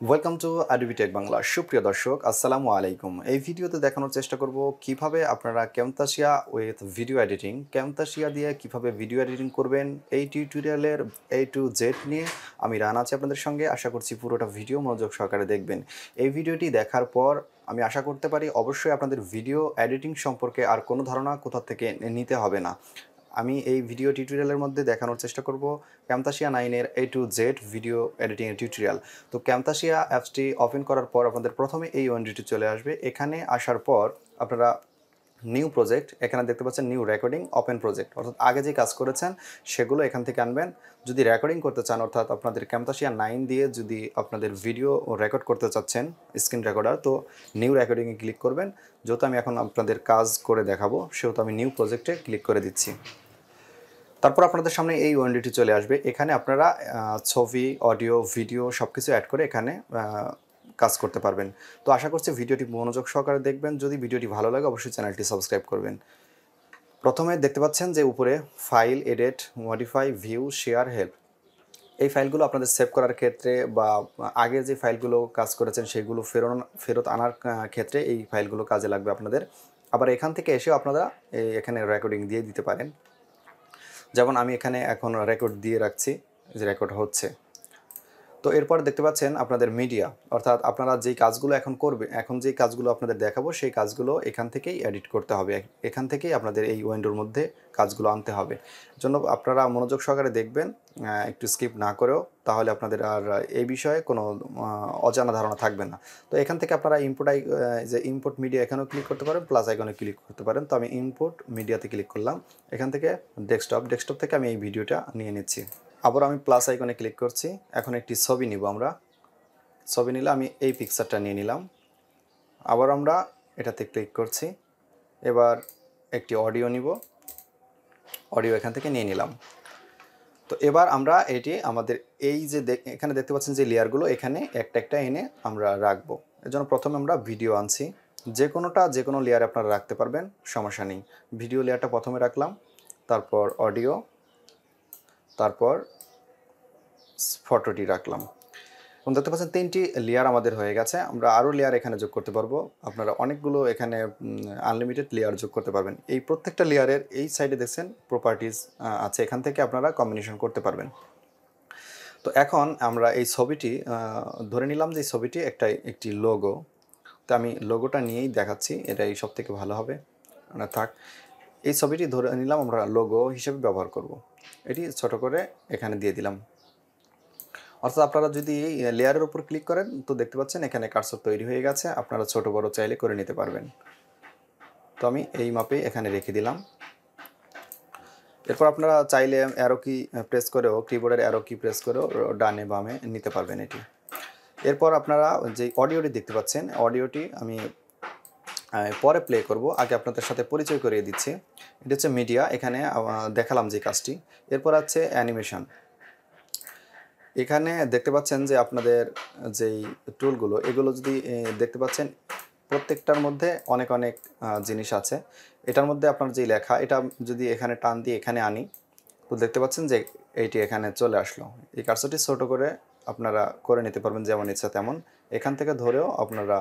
Welcome to Adobe Tech Bangla. সুপ্রিয় দর্শক, আসসালামু আলাইকুম। এই ভিডিওতে দেখানোর চেষ্টা করব কিভাবে আপনারা Camtasia with video editing, Camtasia দিয়ে কিভাবে ভিডিও এডিটিং করবেন। এই টিউটোরিয়ালের A to Z নিয়ে আমি রান আছি আপনাদের সঙ্গে। আশা করছি পুরোটা ভিডিও মনোযোগ সহকারে দেখবেন। এই ভিডিওটি দেখার পর আমি আশা করতে পারি অবশ্যই আপনাদের ভিডিও এডিটিং সম্পর্কে আর কোনো ধারণা কোথা থেকে নিতে হবে না। আমি এই ভিডিও টিউটোরিয়ালের মধ্যে দেখানোর চেষ্টা করব Camtasia 9 এর A to Z video editing এর টিউটোরিয়াল। তো Camtasia অ্যাপসটি ওপেন করার পর আপনাদের প্রথমে এই উইন্ডোটি চলে আসবে। এখানে আসার পর আপনারা নিউ প্রজেক্ট, এখানে দেখতে পাচ্ছেন নিউ রেকর্ডিং ওপেন প্রজেক্ট, অর্থাৎ আগে যে কাজ করেছেন সেগুলো এখান থেকে আনবেন। যদি রেকর্ডিং করতে চান, অর্থাৎ আপনাদের Camtasia 9 দিয়ে যদি আপনাদের ভিডিও রেকর্ড করতে চাচ্ছেন স্ক্রিন রেকর্ডার, তো নিউ রেকর্ডিংয়ে ক্লিক করবেন। যেহেতু আমি এখন আপনাদের কাজ করে দেখাবো সেহেতু আমি নিউ প্রজেক্টে ক্লিক করে দিচ্ছি। তারপর আপনাদের সামনে এই উইন্ডোটি চলে আসবে। এখানে আপনারা ছবি, অডিও, ভিডিও সব কিছু অ্যাড করে এখানে কাজ করতে পারবেন। তো আশা করছি ভিডিওটি মনোযোগ সহকারে দেখবেন। যদি ভিডিওটি ভালো লাগে অবশ্যই চ্যানেলটি সাবস্ক্রাইব করবেন। প্রথমে দেখতে পাচ্ছেন যে উপরে file, edit, modify, view, share, help. এই ফাইলগুলো আপনাদের সেভ করার ক্ষেত্রে বা আগে যে ফাইলগুলো কাজ করেছেন সেগুলো ফেরত আনার ক্ষেত্রে এই ফাইলগুলো কাজে লাগবে আপনাদের। আবার এখান থেকে এসেও আপনারা এখানে রেকর্ডিং দিয়ে দিতে পারেন। যেমন আমি এখানে এখন রেকর্ড দিয়ে রাখছি, যে রেকর্ড হচ্ছে। তো এরপর দেখতে পাচ্ছেন আপনাদের মিডিয়া, অর্থাৎ আপনারা যেই কাজগুলো এখন যেই কাজগুলো আপনাদের দেখাবো সেই কাজগুলো এখান থেকেই এডিট করতে হবে। এখান থেকেই আপনাদের এই উইন্ডোর মধ্যে কাজগুলো আনতে হবে। জন্য আপনারা মনোযোগ সহকারে দেখবেন, একটু স্কিপ না করেও, তাহলে আপনাদের আর এই বিষয়ে কোনো অজানা ধারণা থাকবে না। তো এখান থেকে আপনারা ইম্পোর্ট মিডিয়া এখানেও ক্লিক করতে পারেন, প্লাস আইকনে ক্লিক করতে পারেন। তো আমি ইম্পোর্ট মিডিয়াতে ক্লিক করলাম। এখান থেকে ডেস্কটপ থেকে আমি এই ভিডিওটা নিয়ে নিচ্ছি। আবার আমি প্লাস আইকনে ক্লিক করছি। এখন একটি ছবি নিব আমরা। ছবি নিলে আমি এই পিকচারটা নিয়ে নিলাম। আবার আমরা এটাতে ক্লিক করছি। এবার একটি অডিও নিব, অডিও এখান থেকে নিয়ে নিলাম। তো এবার আমরা এটি আমাদের এই যে এখানে দেখতে পাচ্ছেন যে লেয়ারগুলো, এখানে একটা একটা এনে আমরা রাখবো। এর জন্য প্রথমে আমরা ভিডিও আনছি। যে কোনো লেয়ারে আপনারা রাখতে পারবেন, সমস্যা নেই। ভিডিও লেয়ারটা প্রথমে রাখলাম, তারপর অডিও, তারপর ফটোটি রাখলাম। এবং দেখতে পাচ্ছেন 3টি লেয়ার আমাদের হয়ে গেছে। আমরা আরও লেয়ার এখানে যোগ করতে পারবো। আপনারা অনেকগুলো এখানে আনলিমিটেড লেয়ার যোগ করতে পারবেন। এই প্রত্যেকটা লেয়ারের এই সাইডে দেখছেন প্রপার্টিজ আছে, এখান থেকে আপনারা কম্বিনেশন করতে পারবেন। তো এখন আমরা এই ছবিটি ধরে নিলাম যে এই ছবিটি একটি লোগো। তো আমি লোগোটা নিয়েই দেখাচ্ছি, এটাই সব থেকে ভালো হবে। থাক, এই ছবিটি ধরে নিলাম আমরা লোগো হিসেবে ব্যবহার করব। এটি ছোট করে এখানে দিয়ে দিলাম। অর্থাৎ আপনারা যদি এই লেয়ারের উপর ক্লিক করেন তো দেখতে পাচ্ছেন এখানে কার্সর তৈরি হয়ে গেছে। আপনারা ছোট বড় চাইলে করে নিতে পারবেন। তো আমি এই মাপেই এখানে রেখে দিলাম। এরপর আপনারা চাইলে অ্যারো কি প্রেস করেও, কিবোর্ডের অ্যারো কি প্রেস করেও ডানে বামে নিতে পারবেন এটি। এরপর আপনারা যে অডিওটি দেখতে পাচ্ছেন, অডিওটি আমি পরে প্লে করব, আগে আপনাদের সাথে পরিচয় করিয়ে দিচ্ছি। এটা হচ্ছে মিডিয়া, এখানে দেখালাম যে কাজটি। এরপর আছে অ্যানিমেশন। এখানে দেখতে পাচ্ছেন যে আপনাদের যেই টুলগুলো, এগুলো যদি দেখতে পাচ্ছেন প্রত্যেকটার মধ্যে অনেক অনেক জিনিস আছে। এটার মধ্যে আপনার যেই লেখা, এটা যদি এখানে টান দিয়ে এখানে আনি তো দেখতে পাচ্ছেন যে এইটি এখানে চলে আসলো। এই কার্সরটি ছোট করে আপনারা করে নিতে পারবেন যেমন ইচ্ছা তেমন। এখান থেকে ধরেও আপনারা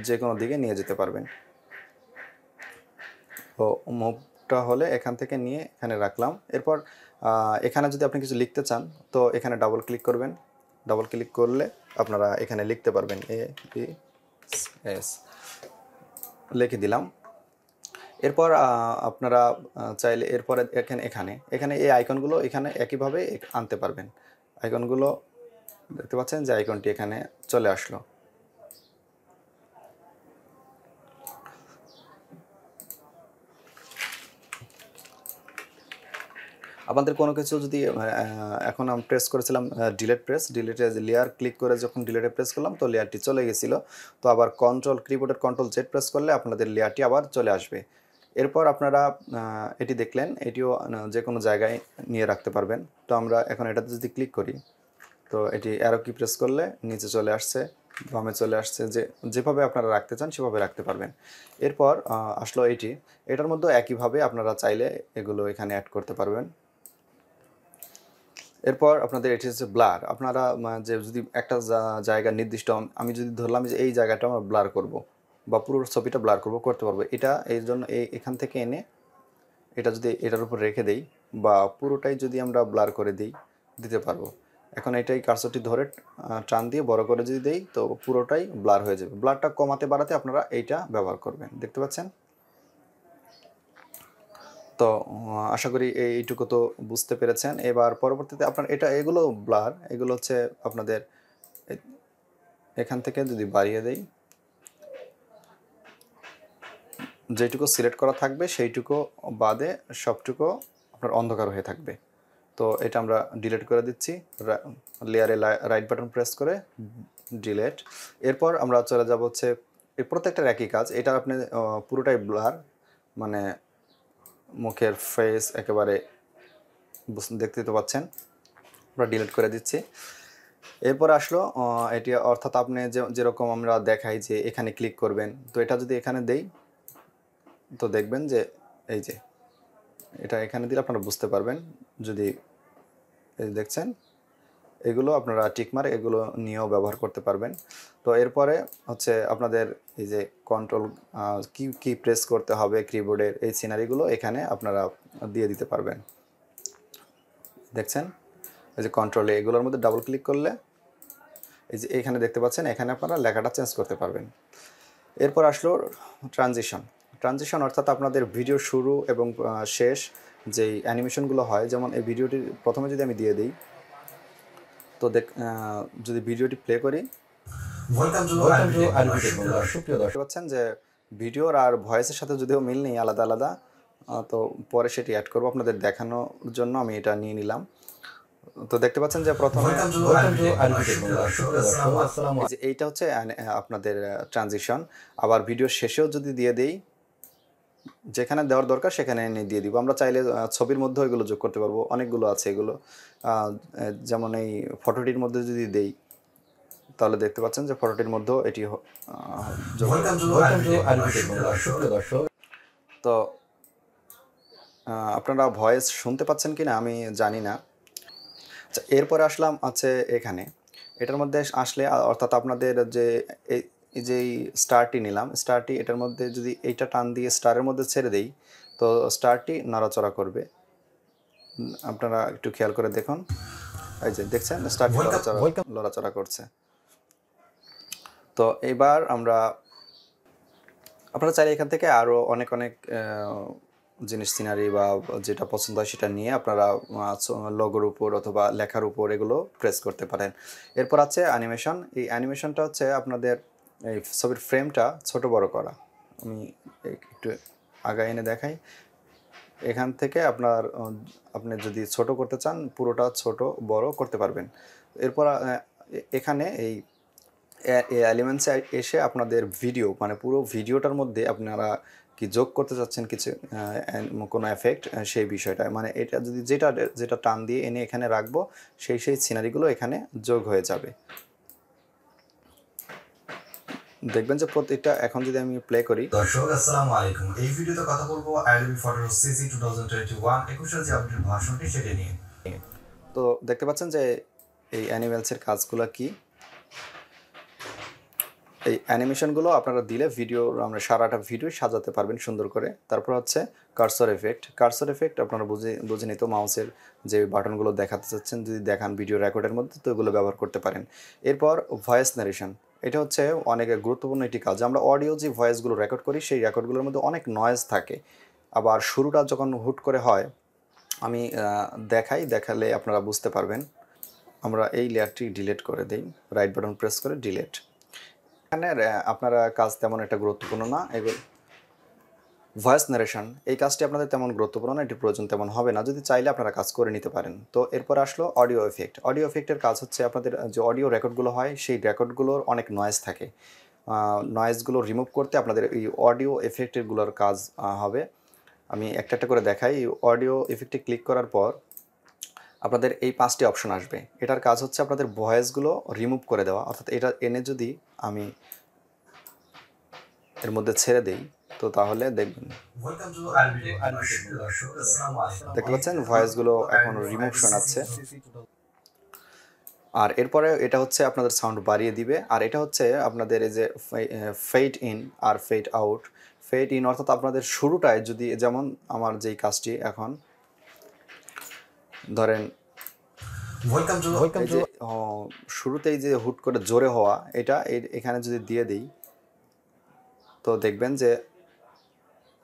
যে কোনো দিকে নিয়ে যেতে পারবেন। তো মুভটা হলে এখান থেকে নিয়ে এখানে রাখলাম। এরপর এখানে যদি আপনি কিছু লিখতে চান তো এখানে ডাবল ক্লিক করবেন। ডাবল ক্লিক করলে আপনারা এখানে লিখতে পারবেন, ABS লিখে দিলাম। এরপর আপনারা চাইলে এরপরে এখানে এই আইকনগুলো এখানে একইভাবে আনতে পারবেন। আইকনগুলো দেখতে পাচ্ছেন যে আইকনটি এখানে চলে আসলো। আপনাদের কোনো কিছু যদি এখন আমি প্রেস করেছিলাম ডিলেটে লেয়ার ক্লিক করে যখন ডিলেটে প্রেস করলাম তো লেয়ারটি চলে গেছিলো। তো আবার কিবোর্ডের কন্ট্রোল জেড প্রেস করলে আপনাদের লেয়ারটি আবার চলে আসবে। এরপর আপনারা এটি দেখলেন, এটিও যে কোনো জায়গায় নিয়ে রাখতে পারবেন। তো আমরা এখন এটাতে যদি ক্লিক করি তো এটি অ্যারো কি প্রেস করলে নিচে চলে আসছে, বামে চলে আসছে, যেভাবে আপনারা রাখতে চান সেভাবে রাখতে পারবেন। এরপর আসলো এটার মধ্যে একইভাবে আপনারা চাইলে এগুলো এখানে অ্যাড করতে পারবেন। এরপর আপনাদের এটি হচ্ছে ব্লার। আপনারা যে যদি একটা জায়গা নির্দিষ্ট আমি যদি ধরলাম যে এই জায়গাটা আমরা ব্লার করব বা পুরো ছবিটা ব্লার করতে পারবো, এটা এর জন্য এখান থেকে এনে এটা যদি এটার উপর রেখে দেই বা পুরোটাই যদি আমরা ব্লার করে দিতে পারবো। এখন এটাই কার্সরটি ধরে টান দিয়ে বড় করে যদি দেই তো পুরোটাই ব্লার হয়ে যাবে। ব্লারটা কমাতে বাড়াতে আপনারা এইটা ব্যবহার করবেন, দেখতে পাচ্ছেন। তো আশা করি এইটুকু তো বুঝতে পেরেছেন। এবার পরবর্তীতে আপনার এগুলো ব্লার, এগুলো হচ্ছে আপনাদের এখান থেকে যদি বাড়িয়ে দেই, যেটুকু সিলেক্ট করা থাকবে সেইটুকু বাদে সবটুকু আপনার অন্ধকার হয়ে থাকবে। তো এটা আমরা ডিলিট করে দিচ্ছি, লেয়ারে রাইট বাটন প্রেস করে ডিলিট। এরপর আমরা চলে যাব হচ্ছে এই প্রত্যেকটার একই কাজ। এটা আপনি পুরোটাই ব্লার, মানে মুখের ফেস একেবারে দেখতে তো পাচ্ছেন। আমরা ডিলিট করে দিচ্ছি। এরপর আসলো এটি, অর্থাৎ আপনি যেরকম আমরা দেখাই যে এখানে ক্লিক করবেন, তো এটা যদি এখানে দেই তো দেখবেন যে এই যে এটা এখানে দিলে আপনারা বুঝতে পারবেন। যদি এই দেখছেন, এগুলো আপনারা টিকমার্ক এগুলো নিয়েও ব্যবহার করতে পারবেন। তো এরপরে হচ্ছে আপনাদের এই যে কন্ট্রোল কি প্রেস করতে হবে কিবোর্ডের, এই সিনারিগুলো এখানে আপনারা দিয়ে দিতে পারবেন। দেখছেন এই যে কন্ট্রোলে এগুলোর মধ্যে ডাবল ক্লিক করলে এই যে এখানে দেখতে পাচ্ছেন, এখানে আপনারা লেখাটা চেঞ্জ করতে পারবেন। এরপর আসলো ট্রানজিশন, অর্থাৎ আপনাদের ভিডিও শুরু এবং শেষ যেই অ্যানিমেশনগুলো হয়, যেমন এই ভিডিওটির প্রথমে যদি আমি দিয়ে দিই তো যদি ভিডিওটি প্লে করি, সুপ্রিয় দর্শক পাচ্ছেন যে ভিডিওর আর ভয়েসের সাথে যদিও মিল নেই, আলাদা আলাদা, তো পরে সেটি অ্যাড করব আপনাদের দেখানোর জন্য আমি এটা নিয়ে নিলাম। তো দেখতে পাচ্ছেন যে প্রথমে এইটা হচ্ছে আপনাদের ট্রানজিশন। আবার ভিডিও শেষেও যদি দিয়ে দেই, যেখানে দেওয়ার দরকার সেখানে এনে দিয়ে দিব। আমরা চাইলে ছবির মধ্যেও এগুলো যোগ করতে পারবো, অনেকগুলো আছে এগুলো। যেমন এই ফটোটির মধ্যে যদি দেই তাহলে দেখতে পাচ্ছেন যে ফটোটির মধ্যেও এটি তো আপনারা ভয়েস শুনতে পাচ্ছেন কি না আমি জানি না। আচ্ছা, এরপরে আসলাম আছে এখানে, এটার মধ্যে আসলে অর্থাৎ আপনাদের যে যেই স্টারটি নিলাম, স্টারটি এটার মধ্যে যদি এইটা টান দিয়ে স্টারের মধ্যে ছেড়ে দেই তো স্টারটি নড়াচড়া করবে। আপনারা একটু খেয়াল করে দেখুন, এই যে দেখছেন স্টারটি নড়াচড়া করছে। তো এবার আপনারা চাইলে এখান থেকে আরও অনেক জিনিস, সিনারি বা যেটা পছন্দ হয় সেটা নিয়ে আপনারা লোগোর উপর অথবা লেখার উপর এগুলো প্রেস করতে পারেন। এরপর আছে অ্যানিমেশন। এই অ্যানিমেশনটা হচ্ছে আপনাদের এই ছবির ফ্রেমটা ছোট বড় করা। আমি একটু আগায় এনে দেখাই। এখান থেকে আপনি যদি ছোট করতে চান পুরোটা ছোট বড় করতে পারবেন। এরপর এখানে এই এলিমেন্টসে এসে আপনাদের ভিডিও, মানে পুরো ভিডিওটার মধ্যে আপনারা কি যোগ করতে চাচ্ছেন কিছু কোনো এফেক্ট, সেই বিষয়টা, মানে এটা যদি যেটা টান দিয়ে এনে এখানে রাখবো সেই সিনারিগুলো এখানে যোগ হয়ে যাবে। দেখবেন যে প্রত্যেকটা, এখন যদি আমি প্লে করি, দর্শক আসসালামু আলাইকুম, এই ভিডিওতে কথা বলবো Adobe Photos CC 2021 21 যে আপডেট ভার্সনটি সেটা নিয়ে। তো দেখতে পাচ্ছেন যে এই অ্যানিমেলসের কাজগুলো কি, এই অ্যানিমেশনগুলো আপনারা দিলে আমরা সারাটা ভিডিও সাজাতে পারবেন সুন্দর করে। তারপর হচ্ছে কার্সর এফেক্ট আপনারা বুঝে নিত মাউসের যে বাটনগুলো দেখাতে চাচ্ছেন, যদি দেখান ভিডিও রেকর্ডের মধ্যে তো এগুলো ব্যবহার করতে পারেন। এরপর ভয়েস নারেশন, এটা হচ্ছে অনেক গুরুত্বপূর্ণ একটি কাজ। আমরা অডিও যে ভয়েসগুলো রেকর্ড করি সেই রেকর্ডগুলোর মধ্যে অনেক নয়েজ থাকে, আবার শুরুটা যখন হুট করে হয়, আমি দেখালে আপনারা বুঝতে পারবেন। আমরা এই লেয়ারটি ডিলিট করে দিই, রাইট বাটন প্রেস করে ডিলিট। এখানে আপনারা কাজ তেমন একটা গুরুত্বপূর্ণ না, এগুলো ভয়েস নারেশন, এই কাজটি আপনাদের তেমন গুরুত্বপূর্ণ না, এটির প্রয়োজন তেমন হবে না, যদি চাইলে আপনারা কাজ করে নিতে পারেন। তো এরপর আসলো অডিও এফেক্টের কাজ হচ্ছে আপনাদের যে অডিও রেকর্ডগুলো হয় সেই রেকর্ডগুলোর অনেক নয়েজ থাকে, নয়েজগুলো রিমুভ করতে আপনাদের এই অডিও এফেক্টগুলোর কাজ হবে। আমি একটা করে দেখাই। অডিও এফেক্টে ক্লিক করার পর আপনাদের এই 5টি অপশন আসবে। এটার কাজ হচ্ছে আপনাদের ভয়েসগুলো রিমুভ করে দেওয়া, অর্থাৎ এটা এনে যদি আমি এর মধ্যে ছেড়ে দেই তো তো তাহলে দেখবেন ওয়েলকাম টু আরবি টেক বাংলা সুপ্রিয় দর্শক আসসালামু আলাইকুম দেখতে এই পাচ্ছেন ভিডিওতে কথা ভয়েসগুলো বলবো এখন Adobe রিমুভ Photos শোনাচ্ছে। CC 2000 আর এরপরে এটা হচ্ছে আপনাদের সাউন্ড বাড়িয়ে দিবে। আর এটা হচ্ছে আপনাদের এই যে ফেড ইন আর ফেড আউট। ফেড ইন অর্থাৎ আপনাদের শুরুটায় যদি যেমন আমার যেই কাজটি এখন ধরেন ওয়েলকাম টু এই যে শুরুতেই যে হুট করে জোরে হওয়া এটা এখানে যদি দিয়ে দিই তো দেখবেন যে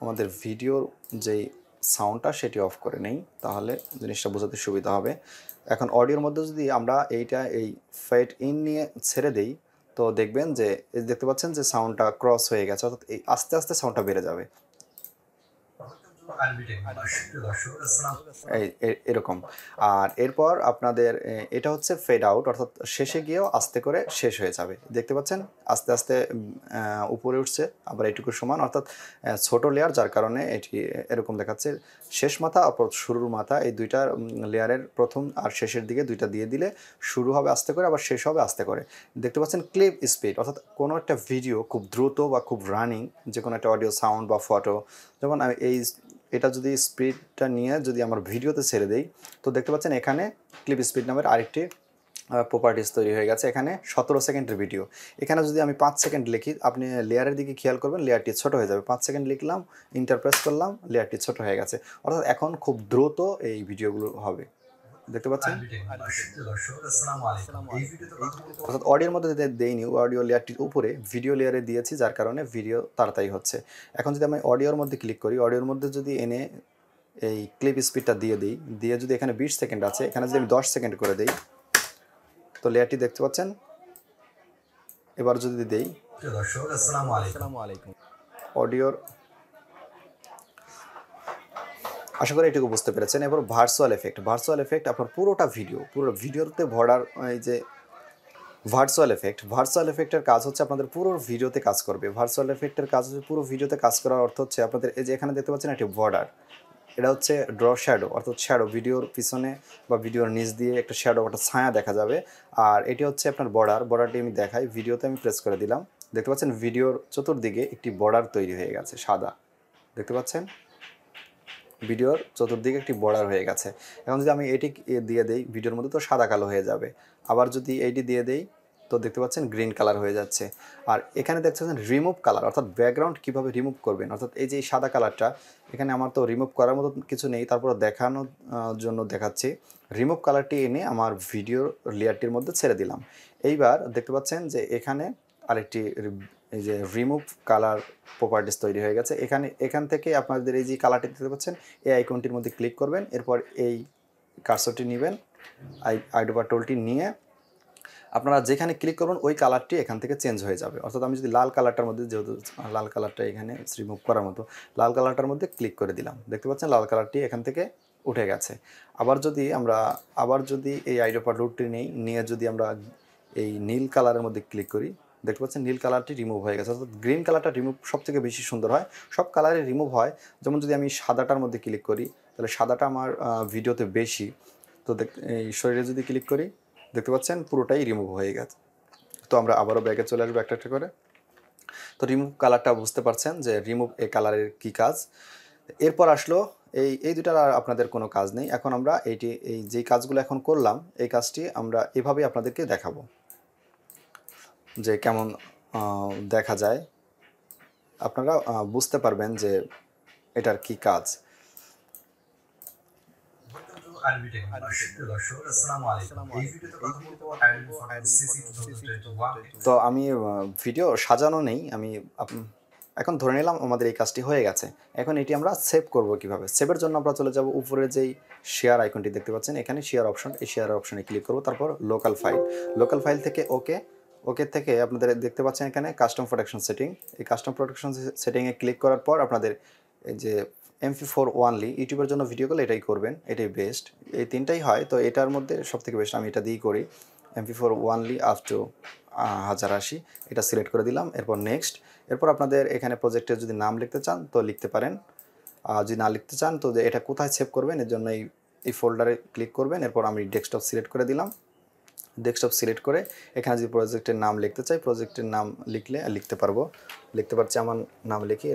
আমাদের ভিডিওর যেই সাউন্ডটা সেটি অফ করে নেই, তাহলে জিনিসটা বোঝাতে সুবিধা হবে। এখন অডিওর মধ্যে যদি আমরা এই ফেড ইন নিয়ে ছেড়ে দেই তো দেখবেন যে এই দেখতে পাচ্ছেন যে সাউন্ডটা ক্রস হয়ে গেছে, অর্থাৎ এই আস্তে আস্তে সাউন্ডটা বেড়ে যাবে। আরবি টেক বাংলা সুপ্রিয় দর্শক আসসালামু এরকম। আর এরপর আপনাদের এটা হচ্ছে ফেড আউট, অর্থাৎ শেষে গিয়েও আস্তে করে শেষ হয়ে যাবে। দেখতে পাচ্ছেন আস্তে আস্তে উপরে উঠছে, আবার এইটুকু সমান, অর্থাৎ ছোট লেয়ার, যার কারণে এটি এরকম দেখাচ্ছে। শেষ মাথা অপর শুরুর মাথা, এই দুইটা লেয়ারের প্রথম আর শেষের দিকে দুইটা দিয়ে দিলে শুরু হবে আস্তে করে, আবার শেষ হবে আস্তে করে। দেখতে পাচ্ছেন ক্লিপ স্পিড, অর্থাৎ কোনো একটা ভিডিও খুব দ্রুত বা খুব রানিং, যে কোনো একটা অডিও সাউন্ড বা ফটো, যেমন আমি এটা যদি স্পিডটা নিয়ে যদি আমার ভিডিওতে ছেড়ে দেই তো দেখতে পাচ্ছেন এখানে ক্লিপ স্পিড নামের আরেকটি প্রপার্টিস তৈরি হয়ে গেছে। এখানে 17 সেকেন্ডের ভিডিও, এখানে যদি আমি 5 সেকেন্ড লিখি, আপনি লেয়ারের দিকে খেয়াল করবেন, লেয়ারটি ছোট হয়ে যাবে। 5 সেকেন্ড লিখলাম, ইন্টারপ্রেস করলাম, লেয়ারটি ছোট হয়ে গেছে। অর্থাৎ এখন খুব দ্রুত এই ভিডিওগুলো হবে, দেখতে পাচ্ছেন। আরবি টেক বাংলা সুপ্রিয় দর্শক আসসালামু আলাইকুম এই ভিডিওতে কথা বলবো অর্থাৎ অডিওর মধ্যে দেইনি, অডিও লেয়ারটির উপরে ভিডিও লেয়ারে দিয়েছি, যার কারণে ভিডিও তাড়াতাড়ি হচ্ছে। এখন যদি আমি অডিওর মধ্যে ক্লিক করি, অডিওর মধ্যে যদি এনে এই ক্লিপ স্পিডটা দিয়ে দিই, দিয়ে যদি এখানে 20 সেকেন্ড আছে, এখানে যদি আমি 10 সেকেন্ড করে দিই তো লেয়ারটি দেখতে পাচ্ছেন। এবার যদি দেই প্রিয় দর্শক আসসালামু আলাইকুম অডিওর, আশা করি এটুকু বুঝতে পেরেছেন। এবার ভার্চুয়াল এফেক্ট, ভার্চুয়াল এফেক্ট আপনার পুরোটা পুরো ভিডিওতে ভরার এই যে ভার্চুয়াল এফেক্ট, ভার্চুয়াল এফেক্টের কাজ হচ্ছে আপনাদের পুরো ভিডিওতে কাজ করবে। ভার্চুয়াল এফেক্টের কাজ হচ্ছে পুরো ভিডিওতে কাজ করার অর্থ হচ্ছে আপনাদের এই যে এখানে দেখতে পাচ্ছেন একটি বর্ডার, এটা হচ্ছে ড্র শ্যাডো, অর্থাৎ শ্যাডো ভিডিওর পিছনে বা ভিডিওর নিচ দিয়ে একটা শ্যাডো, একটা ছায়া দেখা যাবে। আর এটি হচ্ছে আপনার বর্ডারটি আমি দেখাই, ভিডিওতে আমি প্রেস করে দিলাম, দেখতে পাচ্ছেন ভিডিওর চতুর্দিকে একটি বর্ডার তৈরি হয়ে গেছে সাদা, দেখতে পাচ্ছেন ভিডিওর চতুর্দিকে একটি বর্ডার হয়ে গেছে। এখন যদি আমি এটি দিয়ে দেই ভিডিওর মধ্যে তো সাদা কালো হয়ে যাবে, আবার যদি এইটি দিয়ে দেই তো দেখতে পাচ্ছেন গ্রিন কালার হয়ে যাচ্ছে। আর এখানে দেখতে পাচ্ছেন রিমুভ কালার, অর্থাৎ ব্যাকগ্রাউন্ড কীভাবে রিমুভ করবেন, অর্থাৎ এই যে সাদা কালারটা এখানে আমার তো রিমুভ করার মতো কিছু নেই, তারপর দেখানোর জন্য দেখাচ্ছি। রিমুভ কালারটি এনে আমার ভিডিওর লেয়ারটির মধ্যে ছেড়ে দিলাম। এইবার দেখতে পাচ্ছেন যে এখানে আরেকটি এই যে রিমুভ কালার প্রপার্টিস তৈরি হয়ে গেছে। এখান থেকে আপনাদের এই যে কালারটি দেখতে পাচ্ছেন, এই আইকনটির মধ্যে ক্লিক করবেন, এরপর এই কার্সরটি নেবেন, আইডোবা টুলটি নিয়ে আপনারা যেখানে ক্লিক করবেন ওই কালারটি এখান থেকে চেঞ্জ হয়ে যাবে। অর্থাৎ আমি যদি লাল কালারটার মধ্যে, যেহেতু লাল কালারটা এখানে রিমুভ করার মতো, লাল কালারটার মধ্যে ক্লিক করে দিলাম, দেখতে পাচ্ছেন লাল কালারটি এখান থেকে উঠে গেছে। আবার যদি এই আইডোবা টুলটি নিয়ে যদি আমরা এই নীল কালারের মধ্যে ক্লিক করি, দেখতে পাচ্ছেন নীল কালারটি রিমুভ হয়ে গেছে। অর্থাৎ গ্রিন কালারটা রিমুভ সবথেকে বেশি সুন্দর হয়, সব কালারে রিমুভ হয়। যেমন যদি আমি সাদাটার মধ্যে ক্লিক করি তাহলে সাদাটা আমার ভিডিওতে বেশি, তো এই শরীরে যদি ক্লিক করি দেখতে পাচ্ছেন পুরোটাই রিমুভ হয়ে গেছে। তো আমরা আবারও ব্যাগে চলে আসবো একটা করে। তো রিমুভ কালারটা বুঝতে পারছেন যে রিমুভ এই কালারের কী কাজ। এরপর আসলো এই দুটার আর আপনাদের কোনো কাজ নেই। এখন আমরা এই যেই কাজগুলো এখন করলাম এই কাজটি আমরা এভাবেই আপনাদেরকে দেখাবো যে কেমন দেখা যায়, আপনারা বুঝতে পারবেন যে এটার কি কাজ। আরবি টেক বাংলা সুপ্রিয় দর্শক আসসালামু আলাইকুম এই ভিডিওতে কথা বলবো Adobe Photos CC 2021 তো আমি ভিডিও সাজানো নেই, আমি এখন ধরে নিলাম আমাদের এই কাজটি হয়ে গেছে। এখন এটি আমরা সেভ করব কিভাবে, সেভের জন্য আমরা চলে যাব উপরে যেই শেয়ার আইকনটি দেখতে পাচ্ছেন, এখানে শেয়ার অপশন, এই শেয়ার অপশনে ক্লিক করব, তারপর লোকাল ফাইল থেকে ওকে থেকে আপনাদের দেখতে পাচ্ছেন এখানে কাস্টম প্রোটেকশন সেটিং, এই কাস্টম প্রোটেকশন সেটিংয়ে ক্লিক করার পর আপনাদের এই যে MP4 ওয়ানলি ইউটিউবের জন্য ভিডিও করলে এটাই করবেন, এটাই বেস্ট, এই তিনটাই হয়, তো এটার মধ্যে সবথেকে বেস্ট আমি এটা দিয়েই করি। MP4 ওয়ানলি আপ টু 1080 এটা সিলেক্ট করে দিলাম, এরপর নেক্সট। এরপর আপনাদের এখানে প্রজেক্টের যদি নাম লিখতে চান তো লিখতে পারেন, যদি না লিখতে চান তো এটা কোথায় সেভ করবেন এর জন্য এই ফোল্ডারে ক্লিক করবেন, এরপর আমি ডেস্কটপ সিলেক্ট করে দিলাম, ডেস্কটপ সিলেক্ট করে এখানে যদি প্রজেক্টের নাম লিখতে চাই, প্রজেক্টের নাম লিখতে পারবো। লিখতে পারছি, আমার নাম লিখি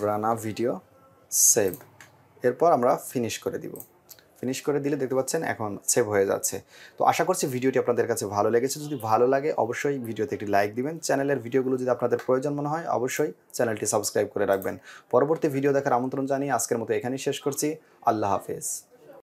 রানা ভিডিও সেভ। এরপর আমরা ফিনিশ করে দিব। ফিনিশ করে দিলে দেখতে পাচ্ছেন এখন সেভ হয়ে যাচ্ছে। তো আশা করছি ভিডিওটি আপনাদের কাছে ভালো লেগেছে। যদি ভালো লাগে অবশ্যই ভিডিওতে একটি লাইক দিবেন। চ্যানেলের ভিডিওগুলো যদি আপনাদের প্রয়োজন মনে হয় অবশ্যই চ্যানেলটি সাবস্ক্রাইব করে রাখবেন। পরবর্তী ভিডিও দেখার আমন্ত্রণ জানিয়ে আজকের মতো এখানেই শেষ করছি। আল্লাহ হাফেজ।